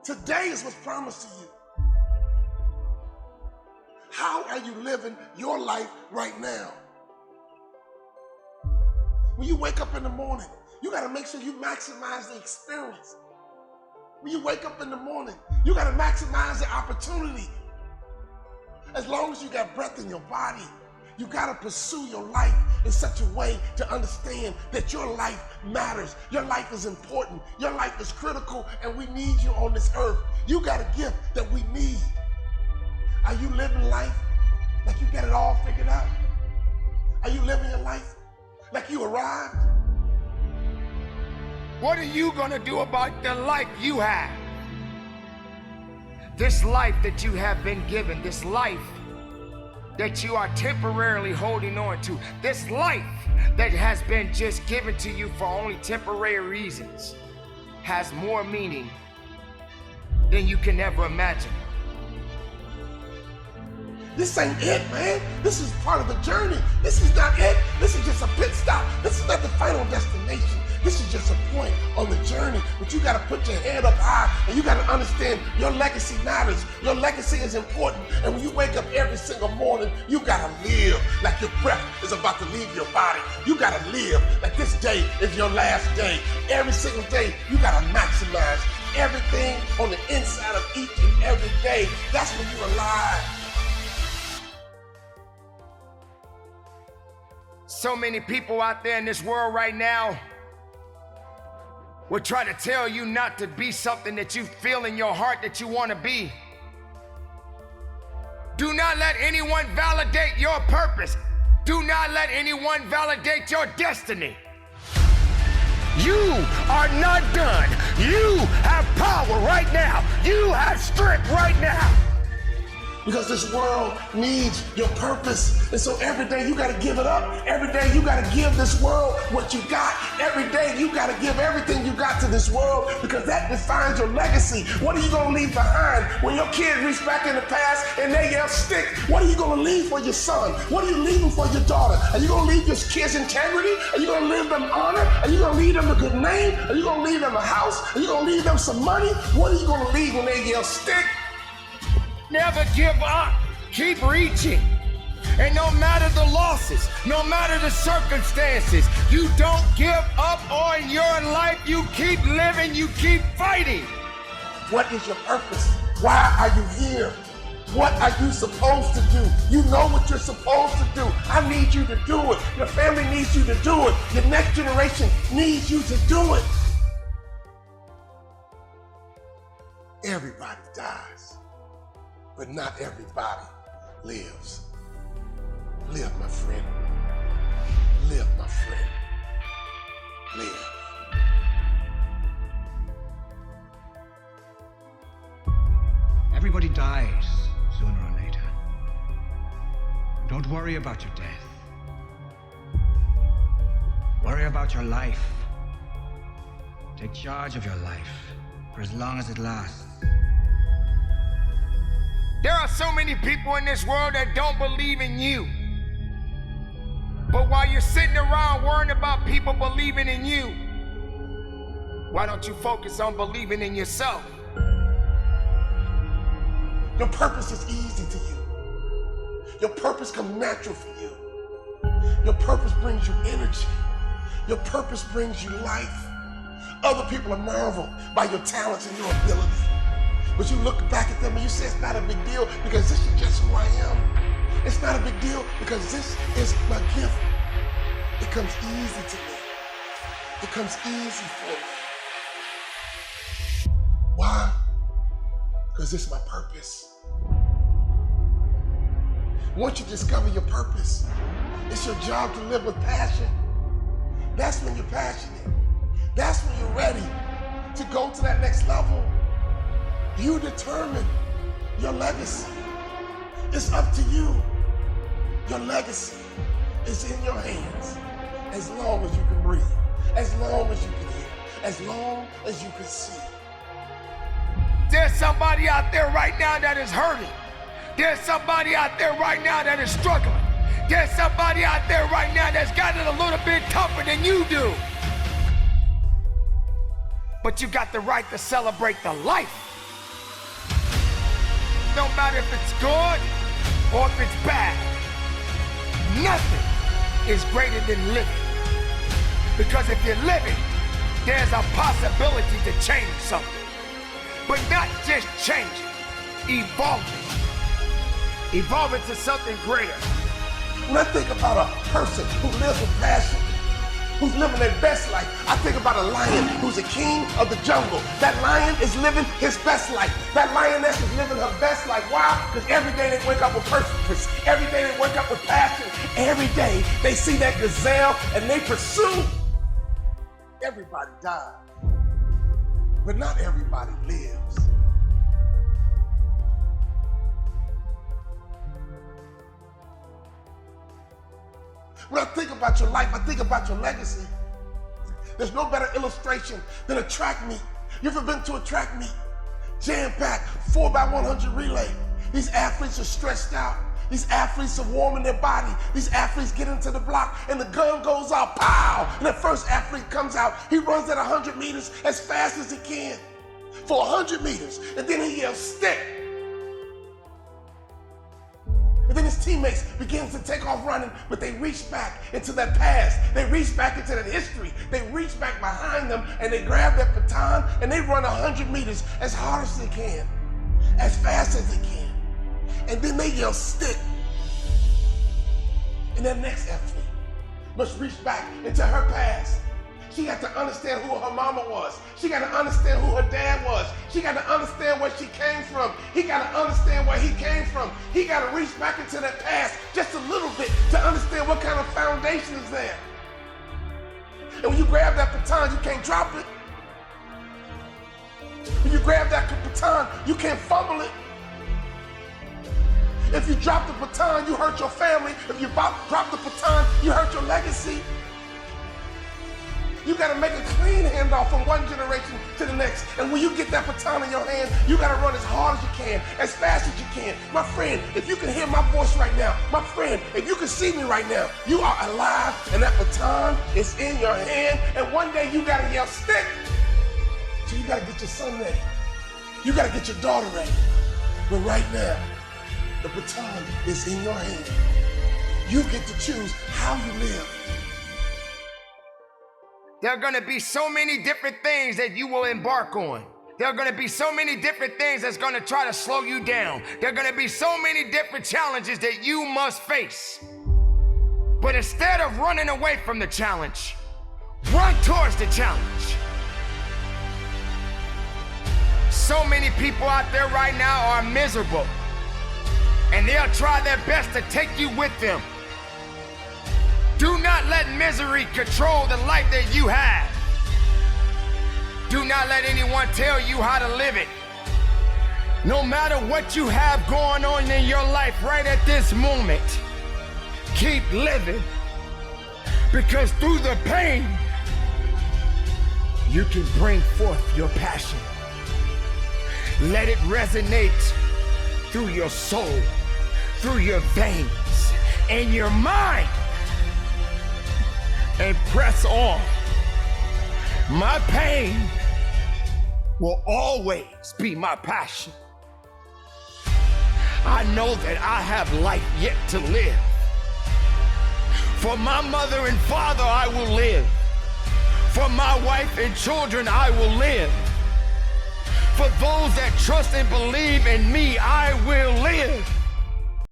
Today is what's promised to you. How are you living your life right now? When you wake up in the morning, you got to make sure you maximize the experience. When you wake up in the morning, you got to maximize the opportunity. As long as you got breath in your body, you got to pursue your life in such a way to understand that your life matters. Your life is important. Your life is critical, and we need you on this earth. You got a gift that we need. Are you living life like you got it all figured out? Are you living your life like you arrived? What are you gonna do about the life you have? This life that you have been given, this life that you are temporarily holding on to, this life that has been just given to you for only temporary reasons, has more meaning than you can ever imagine. This ain't it, man. This is part of the journey. This is not it. This is just a pit stop. This is not the final destination. This is just a point on the journey. But you got to put your head up high, and you got to understand your legacy matters. Your legacy is important. And when you wake up every single morning, you got to live like your breath is about to leave your body. You got to live like this day is your last day. Every single day, you got to maximize everything on the inside of each and every day. That's when you're alive. So many people out there in this world right now will try to tell you not to be something that you feel in your heart that you want to be. Do not let anyone validate your purpose. Do not let anyone validate your destiny. You are not done. You have power right now. You have strength right now. Because this world needs your purpose. And so every day you got to give it up. Every day you got to give this world what you got. Every day you got to give everything you got to this world, because that defines your legacy. What are you going to leave behind when your kids reach back in the past and they yell stick? What are you going to leave for your son? What are you leaving for your daughter? Are you going to leave your kids integrity? Are you going to leave them honor? Are you going to leave them a good name? Are you going to leave them a house? Are you going to leave them some money? What are you going to leave when they yell stick? Never give up. Keep reaching. And no matter the losses, no matter the circumstances, you don't give up on your life. You keep living. You keep fighting. What is your purpose? Why are you here? What are you supposed to do? You know what you're supposed to do. I need you to do it. Your family needs you to do it. Your next generation needs you to do it. Everybody dies, but not everybody lives. Live, my friend. Live, my friend. Live. Everybody dies sooner or later. Don't worry about your death. Worry about your life. Take charge of your life for as long as it lasts. There are so many people in this world that don't believe in you. But while you're sitting around worrying about people believing in you, why don't you focus on believing in yourself? Your purpose is easy to you. Your purpose comes natural for you. Your purpose brings you energy. Your purpose brings you life. Other people are marveled by your talents and your ability. But you look back at them and you say it's not a big deal because this is just who I am. It's not a big deal because this is my gift. It comes easy to me. It comes easy for me. Why? Because this is my purpose. Once you discover your purpose, it's your job to live with passion. That's when you're passionate. That's when you're ready to go to that next level. You determine your legacy. It's up to you. Your legacy is in your hands as long as you can breathe, as long as you can hear, as long as you can see. There's somebody out there right now that is hurting. There's somebody out there right now that is struggling. There's somebody out there right now that's got it a little bit tougher than you do. But you got the right to celebrate the life don't matter if it's good or if it's bad. Nothing is greater than living. Because if you're living, there's a possibility to change something. But not just change it, evolve it. Evolve it to something greater. When I think about a person who lives with passion, who's living their best life, I think about a lion who's a king of the jungle. That lion is living his best life. That lioness is living her best life. Why? Because every day they wake up with purpose. Every day they wake up with passion. Every day they see that gazelle and they pursue. Everybody dies, but not everybody lives. When I think about your life, I think about your legacy. There's no better illustration than a track meet. You ever been to a track meet? Jam-packed, 4x100 relay. These athletes are stretched out. These athletes are warming their body. These athletes get into the block and the gun goes out, pow! And the first athlete comes out. He runs at 100 meters as fast as he can for 100 meters. And then he yells, stick. And then his teammates begin to take off running, but they reach back into that past. They reach back into that history. They reach back behind them and they grab that baton and they run 100 meters as hard as they can, as fast as they can. And then they yell, stick. And that next athlete must reach back into her past. She got to understand who her mama was. She got to understand who her dad was. She got to understand where she came from. He got to understand where he came from. He got to reach back into that past just a little bit to understand what kind of foundation is there. And when you grab that baton, you can't drop it. When you grab that baton, you can't fumble it. If you drop the baton, you hurt your family. If you drop the baton, you hurt your legacy. You gotta make a clean handoff from one generation to the next. And when you get that baton in your hand, you gotta run as hard as you can, as fast as you can. My friend, if you can hear my voice right now, my friend, if you can see me right now, you are alive and that baton is in your hand. And one day you gotta yell, stick. So you gotta get your son ready. You gotta get your daughter ready. But right now, the baton is in your hand. You get to choose how you live. There are going to be so many different things that you will embark on. There are going to be so many different things that's going to try to slow you down. There are going to be so many different challenges that you must face. But instead of running away from the challenge, run towards the challenge. So many people out there right now are miserable, and they'll try their best to take you with them. Do not let misery control the life that you have. Do not let anyone tell you how to live it. No matter what you have going on in your life right at this moment, keep living. Because through the pain, you can bring forth your passion. Let it resonate through your soul, through your veins, and your mind. And press on. My pain will always be my passion. I know that I have life yet to live. For my mother and father, I will live. For my wife and children, I will live. For those that trust and believe in me, I will live.